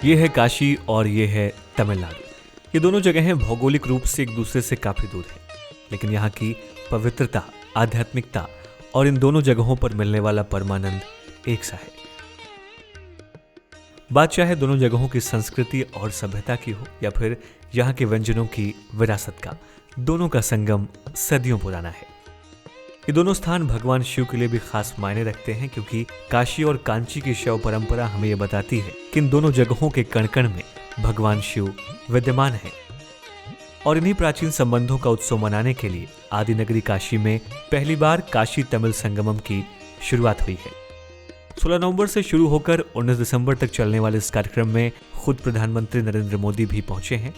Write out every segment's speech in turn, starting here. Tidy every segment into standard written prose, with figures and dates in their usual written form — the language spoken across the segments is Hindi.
ये है काशी और ये है तमिलनाडु। ये दोनों जगहें भौगोलिक रूप से एक दूसरे से काफी दूर हैं, लेकिन यहाँ की पवित्रता, आध्यात्मिकता और इन दोनों जगहों पर मिलने वाला परमानंद एक सा है। बात चाहे दोनों जगहों की संस्कृति और सभ्यता की हो या फिर यहाँ के व्यंजनों की विरासत का, दोनों का संगम सदियों पुराना है। ये दोनों स्थान भगवान शिव के लिए भी खास मायने रखते हैं, क्योंकि काशी और कांची की शैव परंपरा हमें यह बताती है कि इन दोनों जगहों के कण कण में भगवान शिव विद्यमान हैं। और इन्हीं प्राचीन संबंधों का उत्सव मनाने के लिए आदि नगरी काशी में पहली बार काशी तमिल संगमम की शुरुआत हुई है। 16 नवंबर से शुरू होकर 19 दिसंबर तक चलने वाले इस कार्यक्रम में खुद प्रधानमंत्री नरेंद्र मोदी भी पहुंचे हैं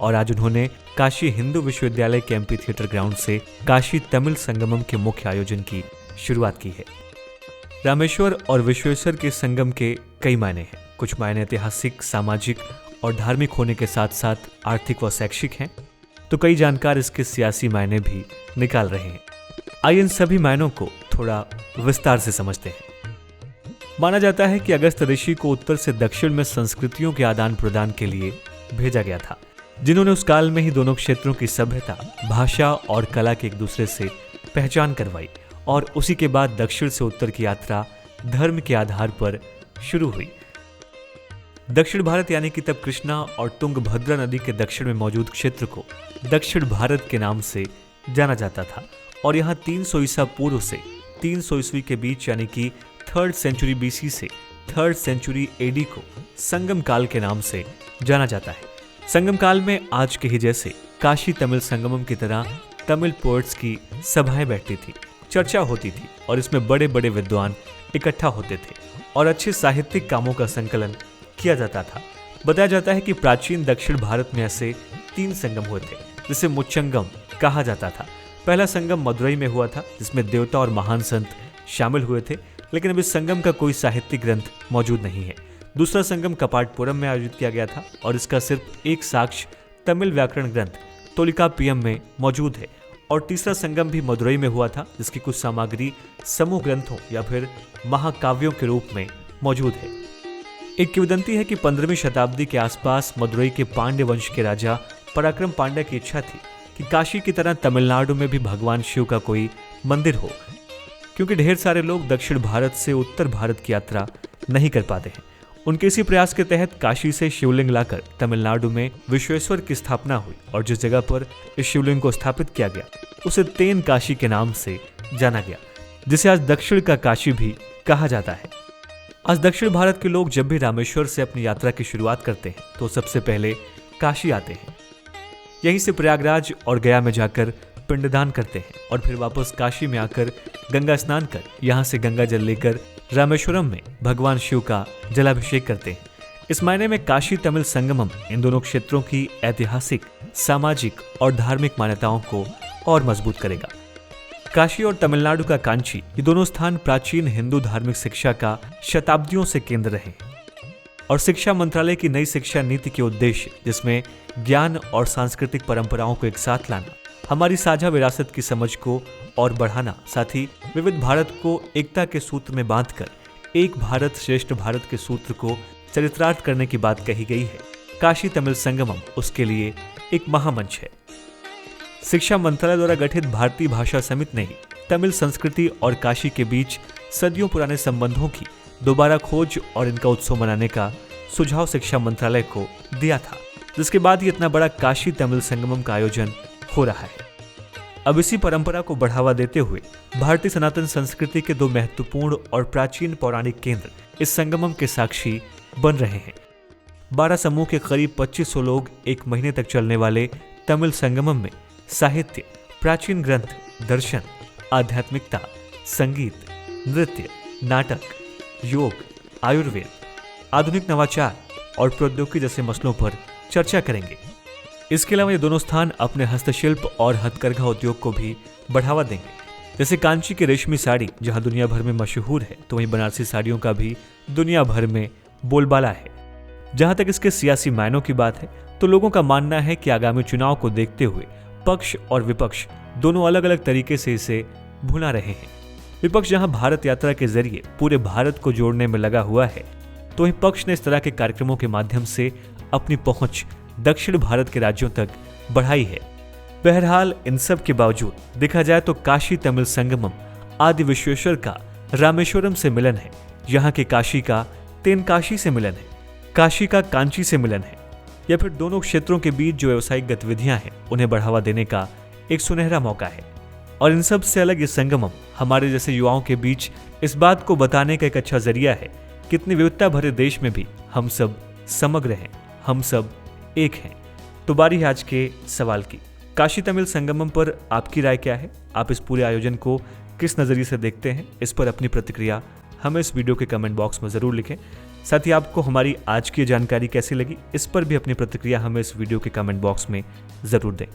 और आज उन्होंने काशी हिंदू विश्वविद्यालय के एमपी थिएटर ग्राउंड से काशी तमिल संगमम के मुख्य आयोजन की शुरुआत की है। रामेश्वर और विश्वेश्वर के संगम के कई मायने हैं। कुछ मायने ऐतिहासिक, सामाजिक और धार्मिक होने के साथ साथ आर्थिक व शैक्षिक हैं, तो कई जानकार इसके सियासी मायने भी निकाल रहे हैं। आइए इन सभी मायनों को थोड़ा विस्तार से समझते हैं। माना जाता है कि अगस्त ऋषि को उत्तर से दक्षिण में संस्कृतियों के आदान प्रदान के लिए भेजा गया था, जिन्होंने उस काल में ही दोनों क्षेत्रों की सभ्यता, भाषा और कला के एक दूसरे से पहचान करवाई और उसी के बाद दक्षिण से उत्तर की यात्रा धर्म के आधार पर शुरू हुई। दक्षिण भारत यानी कि तब कृष्णा और तुंगभद्रा नदी के दक्षिण में मौजूद क्षेत्र को दक्षिण भारत के नाम से जाना जाता था और यहाँ 300 ईसा पूर्व से 300 ईस्वी के बीच यानी कि 3rd सेंचुरी बीसी से 3rd सेंचुरी एडी को संगम काल के नाम से जाना जाता है। संगम काल में आज के ही जैसे काशी तमिल संगमम की तरह तमिल पोएट्स की सभाएं बैठती थी, चर्चा होती थी और इसमें बड़े बड़े विद्वान इकट्ठा होते थे और अच्छे साहित्यिक कामों का संकलन किया जाता था। बताया जाता है कि प्राचीन दक्षिण भारत में ऐसे 3 संगम हुए थे जिसे मुच्चंगम कहा जाता था। पहला संगम मदुरई में हुआ था, जिसमें देवता और महान संत शामिल हुए थे, लेकिन अब इस संगम का कोई साहित्यिक ग्रंथ मौजूद नहीं है। दूसरा संगम कपाटपुरम में आयोजित किया गया था और इसका सिर्फ एक साक्ष्य तमिल व्याकरण ग्रंथ तोलिकाप्पियम में मौजूद है। और तीसरा संगम भी मदुरई में हुआ था, जिसकी कुछ सामग्री समूह ग्रंथों या फिर महाकाव्यों के रूप में मौजूद है। एक किंवदंती है कि 15वीं शताब्दी के आसपास मदुरई के पांड्य वंश के राजा पराक्रम पांड्या की इच्छा थी कि काशी की तरह तमिलनाडु में भी भगवान शिव का कोई मंदिर हो, क्योंकि ढेर सारे लोग दक्षिण भारत से उत्तर भारत की यात्रा नहीं कर पाते हैं। उनके इसी प्रयास के तहत काशी से शिवलिंग लाकर तमिलनाडु में विश्वेश्वर की स्थापना हुई और जिस जगह पर इस शिवलिंग को स्थापित किया गया उसे तेन काशी के नाम से जाना गया, जिसे आज दक्षिण का काशी भी कहा जाता है। आज दक्षिण भारत के लोग जब भी रामेश्वर से अपनी यात्रा की शुरुआत करते हैं तो सबसे पहले काशी आते हैं। यहीं से प्रयागराज और गया में जाकर पिंडदान करते हैं और फिर वापस काशी में आकर गंगा स्नान कर यहाँ से गंगा जल लेकर रामेश्वरम में भगवान शिव का जलाभिषेक करते हैं। इस मायने में काशी तमिल संगमम इन दोनों क्षेत्रों की ऐतिहासिक, सामाजिक और धार्मिक मान्यताओं को और मजबूत करेगा। काशी और तमिलनाडु का कांची, ये दोनों स्थान प्राचीन हिंदू धार्मिक शिक्षा का शताब्दियों से केंद्र रहे हैं और शिक्षा मंत्रालय की नई शिक्षा नीति के उद्देश्य, जिसमें ज्ञान और सांस्कृतिक परंपराओं को एक साथ लाना, हमारी साझा विरासत की समझ को और बढ़ाना, साथ ही विविध भारत को एकता के सूत्र में बांधकर एक भारत श्रेष्ठ भारत के सूत्र को चरितार्थ करने की बात कही गई है। काशी तमिल संगमम उसके लिए एक महामंच है। शिक्षा मंत्रालय द्वारा गठित भारतीय भाषा समिति ने ही तमिल संस्कृति और काशी के बीच सदियों पुराने संबंधों की दोबारा खोज और इनका उत्सव मनाने का सुझाव शिक्षा मंत्रालय को दिया था, जिसके बाद ही इतना बड़ा काशी तमिल संगमम का आयोजन हो रहा है। अब इसी परंपरा को बढ़ावा देते हुए भारतीय सनातन संस्कृति के 2 महत्वपूर्ण और प्राचीन पौराणिक केंद्र इस संगमम के साक्षी बन रहे हैं। 12 समूह के करीब 2500 लोग एक महीने तक चलने वाले तमिल संगमम में साहित्य, प्राचीन ग्रंथ, दर्शन, आध्यात्मिकता, संगीत, नृत्य, नाटक, योग, आयुर्वेद, आधुनिक नवाचार और प्रौद्योगिकी जैसे मसलों पर चर्चा करेंगे। इसके अलावा ये दोनों स्थान अपने हस्तशिल्प और हथकरघा उद्योग को भी बढ़ावा देंगे। जैसे कांची की रेशमी साड़ी जहां दुनिया भर में मशहूर है, तो वहीं बनारसी साड़ियों का भी दुनिया भर में बोलबाला है। जहां तक इसके सियासी मायनों की बात है, तो लोगों का मानना है कि आगामी चुनाव को देखते हुए पक्ष और विपक्ष दोनों अलग अलग तरीके से इसे भुना रहे हैं। विपक्ष जहां भारत यात्रा के जरिए पूरे भारत को जोड़ने में लगा हुआ है, तो वहीं पक्ष ने इस तरह के कार्यक्रमों के माध्यम से अपनी पहुंच दक्षिण भारत के राज्यों तक बढ़ाई है। बहरहाल इन सब के बावजूद देखा जाए तो काशी तमिल संगमम आदि विश्वेश्वर का रामेश्वरम से मिलन है, यहाँ के काशी का तेनकाशी से मिलन है, काशी का कांची से मिलन है, या फिर दोनों क्षेत्रों के बीच जो व्यावसायिक गतिविधियां हैं उन्हें बढ़ावा देने का एक सुनहरा मौका है। और इन सब से अलग ये संगमम हमारे जैसे युवाओं के बीच इस बात को बताने का एक अच्छा जरिया है कि इतनी विविधता भरे देश में भी हम सब समग्र हैं, हम सब एक हैं। तो बारी है आज के सवाल की, काशी तमिल संगमम पर आपकी राय क्या है? आप इस पूरे आयोजन को किस नज़रिए से देखते हैं? इस पर अपनी प्रतिक्रिया हमें इस वीडियो के कमेंट बॉक्स में ज़रूर लिखें। साथ ही आपको हमारी आज की जानकारी कैसी लगी, इस पर भी अपनी प्रतिक्रिया हमें इस वीडियो के कमेंट बॉक्स में ज़रूर दें।